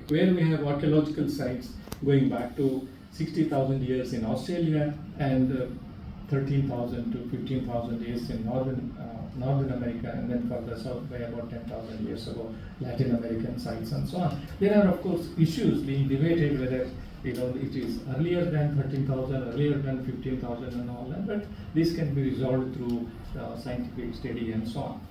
where we have archaeological sites going back to 60,000 years in Australia and 13,000 to 15,000 years in Northern America, and then further south by about 10,000 years ago, Latin American sites and so on. There are of course issues being debated whether it is earlier than 13,000, earlier than 15,000 and all that, but this can be resolved through scientific study and so on.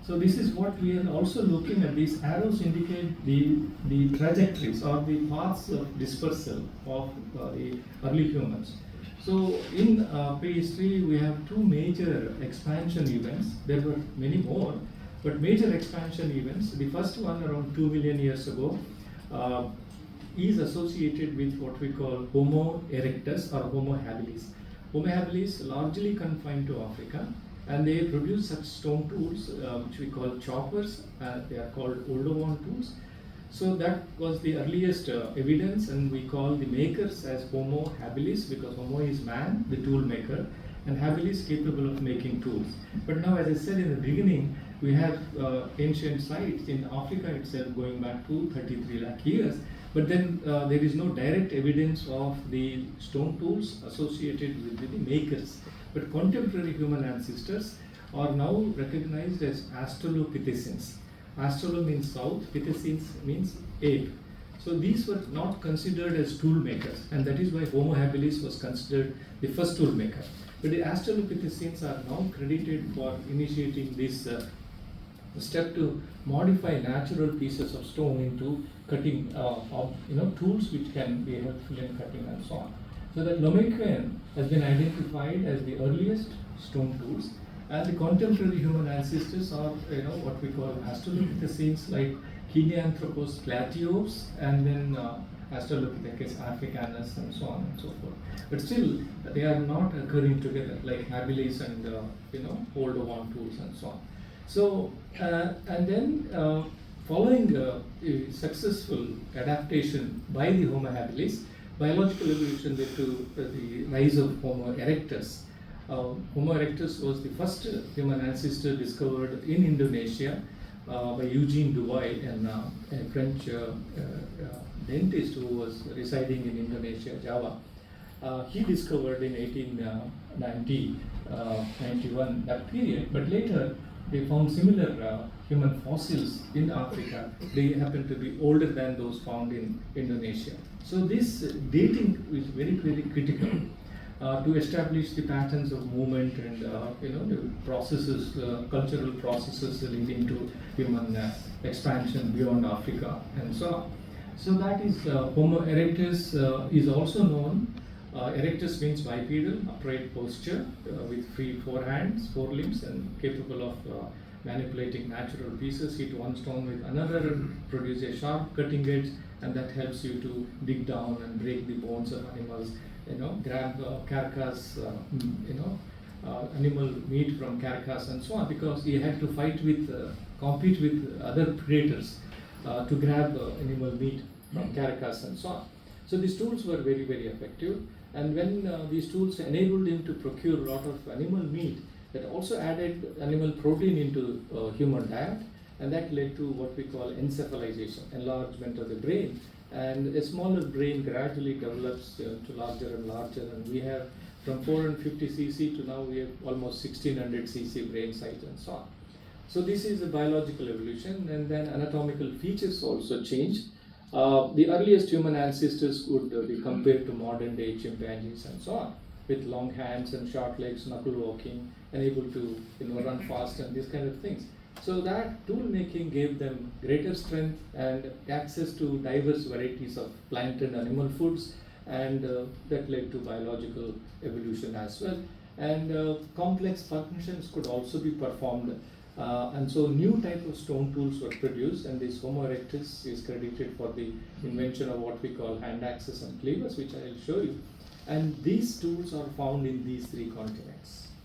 So this is what we are also looking at. These arrows indicate the trajectories or the paths of dispersal of the early humans. So in prehistory, we have two major expansion events. There were many more, but major expansion events. The first one around 2 million years ago is associated with what we call Homo erectus or Homo habilis. Homo habilis largely confined to Africa, and they produce such stone tools which we call choppers. They are called Oldowan tools. So that was the earliest evidence, and we call the makers as Homo habilis because Homo is man, the tool maker, and habilis capable of making tools. But now, as I said in the beginning, we have ancient sites in Africa itself going back to 33 lakh years. But then there is no direct evidence of the stone tools associated with the makers. But contemporary human ancestors are now recognized as Australopithecines. Australo means south, Pithecines means ape. So these were not considered as tool makers, and that is why Homo habilis was considered the first tool maker. But the Australopithecines are now credited for initiating this step to modify natural pieces of stone into cutting tools which can be helpful in cutting and so on. So that Lomekwen has been identified as the earliest stone tools, and the contemporary human ancestors are what we call Australopithecines like Kinianthropus plateaus and then Australopithecus africanus and so on and so forth. But still, they are not occurring together like habilis and Oldowan tools and so on. So and then following a successful adaptation by the Homo habilis, biological evolution led to the rise of Homo erectus. Homo erectus was the first human ancestor discovered in Indonesia by Eugene Dubois, a French dentist who was residing in Indonesia, Java. He discovered in 1890, 91, that period, but later they found similar human fossils in Africa. They happen to be older than those found in Indonesia. So this dating is very, very critical to establish the patterns of movement and the processes, cultural processes leading to human expansion beyond Africa and so on. So that is Homo erectus is also known. Erectus means bipedal, upright posture with free forelimbs, and capable of manipulating natural pieces, hit one stone with another and produce a sharp cutting edge, and that helps you to dig down and break the bones of animals, grab carcass, animal meat from carcass and so on, because he had to compete with other predators to grab animal meat from carcass and so on. So these tools were very, very effective, and when these tools enabled him to procure a lot of animal meat, that also added animal protein into human diet, and that led to what we call encephalization, enlargement of the brain, and a smaller brain gradually develops to larger and larger, and we have from 450 cc to now we have almost 1600 cc brain size and so on. So this is a biological evolution, and then anatomical features also change. The earliest human ancestors could be compared to modern day chimpanzees and so on, with long hands and short legs, knuckle walking, and able to run fast and these kind of things. So that tool making gave them greater strength and access to diverse varieties of plant and animal foods, and that led to biological evolution as well. And complex functions could also be performed. And so new type of stone tools were produced, and this Homo erectus is credited for the invention of what we call hand axes and cleavers, which I will show you. And these tools are found in these three continents.